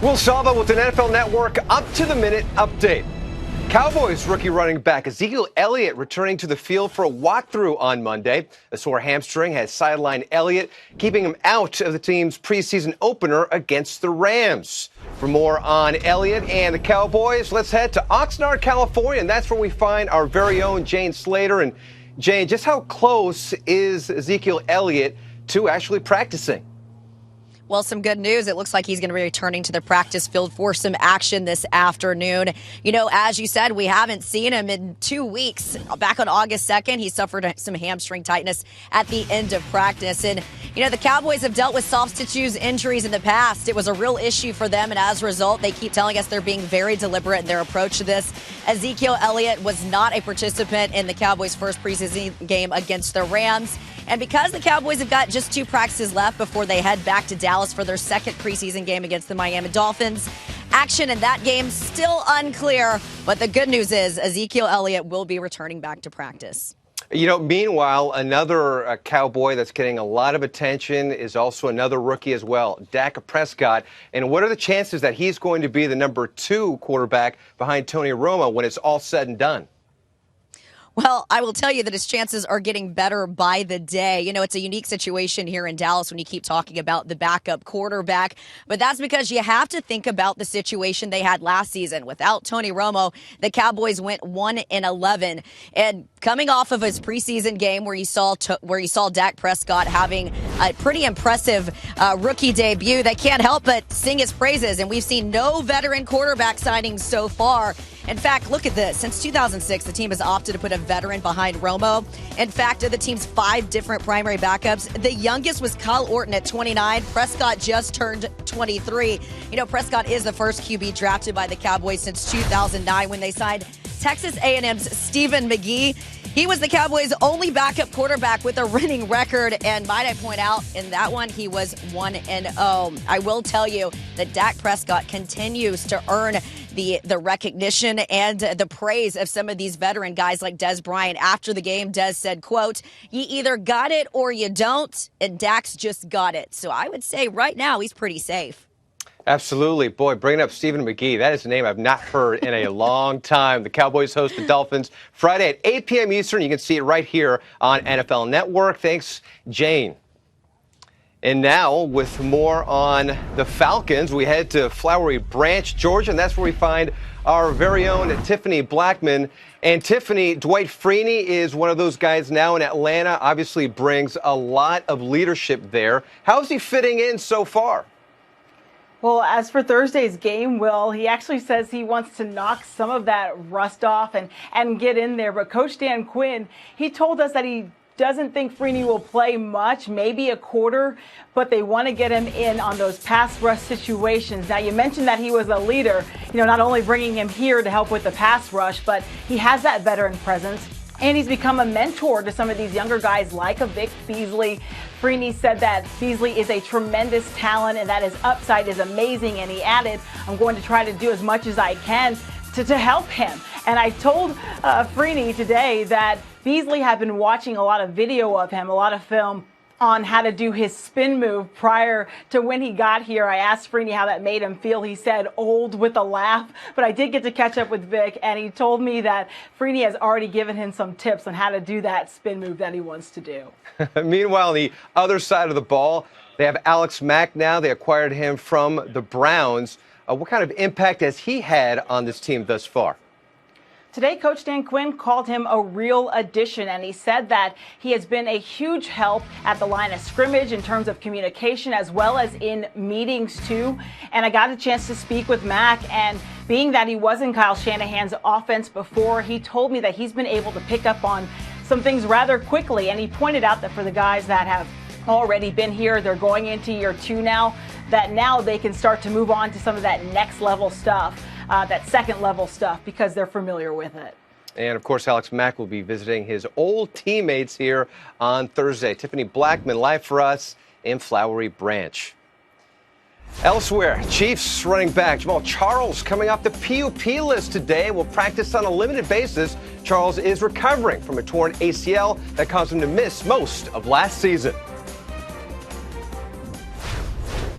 Will Salva with an NFL Network up-to-the-minute update. Cowboys rookie running back Ezekiel Elliott returning to the field for a walkthrough on Monday. A sore hamstring has sidelined Elliott, keeping him out of the team's preseason opener against the Rams. For more on Elliott and the Cowboys, let's head to Oxnard, California, and that's where we find our very own Jane Slater. And Jane, just how close is Ezekiel Elliott to actually practicing? Well, some good news. It looks like he's going to be returning to the practice field for some action this afternoon. You know, as you said, we haven't seen him in 2 weeks. Back on August 2nd, he suffered some hamstring tightness at the end of practice. And, you know, the Cowboys have dealt with soft tissue injuries in the past. It was a real issue for them. And as a result, they keep telling us they're being very deliberate in their approach to this. Ezekiel Elliott was not a participant in the Cowboys' first preseason game against the Rams. And because the Cowboys have got just 2 practices left before they head back to Dallas for their second preseason game against the Miami Dolphins, action in that game still unclear. But the good news is Ezekiel Elliott will be returning back to practice. You know, meanwhile, another Cowboy that's getting a lot of attention is also another rookie as well, Dak Prescott. And what are the chances that he's going to be the number 2 quarterback behind Tony Romo when it's all said and done? Well, I will tell you that his chances are getting better by the day. You know, it's a unique situation here in Dallas when you keep talking about the backup quarterback. But that's because you have to think about the situation they had last season. Without Tony Romo, the Cowboys went 1-11. And coming off of his preseason game where you saw Dak Prescott having a pretty impressive rookie debut, they can't help but sing his praises. And we've seen no veteran quarterback signings so far. In fact, look at this. Since 2006, the team has opted to put a veteran behind Romo. In fact, of the team's 5 different primary backups, the youngest was Kyle Orton at 29. Prescott just turned 23. You know, Prescott is the first QB drafted by the Cowboys since 2009 when they signed Texas A&M's Stephen McGee. He was the Cowboys' only backup quarterback with a winning record, and might I point out, in that one, he was 1-0. I will tell you that Dak Prescott continues to earn the recognition and the praise of some of these veteran guys like Dez Bryant. After the game, Dez said, quote, "You either got it or you don't," and Dak's just got it. So I would say right now he's pretty safe. Absolutely. Boy, bringing up Stephen McGee, that is a name I've not heard in a long time. The Cowboys host the Dolphins Friday at 8 p.m. Eastern. You can see it right here on NFL Network. Thanks, Jane. And now, with more on the Falcons, we head to Flowery Branch, Georgia, and that's where we find our very own Tiffany Blackman. And Tiffany, Dwight Freeney is one of those guys now in Atlanta, obviously brings a lot of leadership there. How's he fitting in so far? Well, as for Thursday's game, Will, he actually says he wants to knock some of that rust off and get in there. But Coach Dan Quinn, he told us that he doesn't think Freeney will play much, maybe a quarter, but they want to get him in on those pass rush situations. Now, you mentioned that he was a leader, you know, not only bringing him here to help with the pass rush, but he has that veteran presence. And he's become a mentor to some of these younger guys like a Vic Beasley. Freeney said that Beasley is a tremendous talent and that his upside is amazing. And he added, "I'm going to try to do as much as I can to help him." And I told Freeney today that Beasley had been watching a lot of video of him, a lot of film on how to do his spin move prior to when he got here. I asked Freeney how that made him feel. He said, "Old," with a laugh. But I did get to catch up with Vic, and he told me that Freeney has already given him some tips on how to do that spin move that he wants to do. Meanwhile, on the other side of the ball, they have Alex Mack now. They acquired him from the Browns. What kind of impact has he had on this team thus far? Today, Coach Dan Quinn called him a real addition, and he said that he has been a huge help at the line of scrimmage in terms of communication as well as in meetings, too. And I got a chance to speak with Mack, and being that he was in Kyle Shanahan's offense before, he told me that he's been able to pick up on some things rather quickly. And he pointed out that for the guys that have already been here, they're going into year 2 now, that now they can start to move on to some of that next level stuff. That second level stuff, because they're familiar with it. And, of course, Alex Mack will be visiting his old teammates here on Thursday. Tiffany Blackman live for us in Flowery Branch. Elsewhere, Chiefs running back Jamal Charles coming off the PUP list today will practice on a limited basis. Charles is recovering from a torn ACL that caused him to miss most of last season.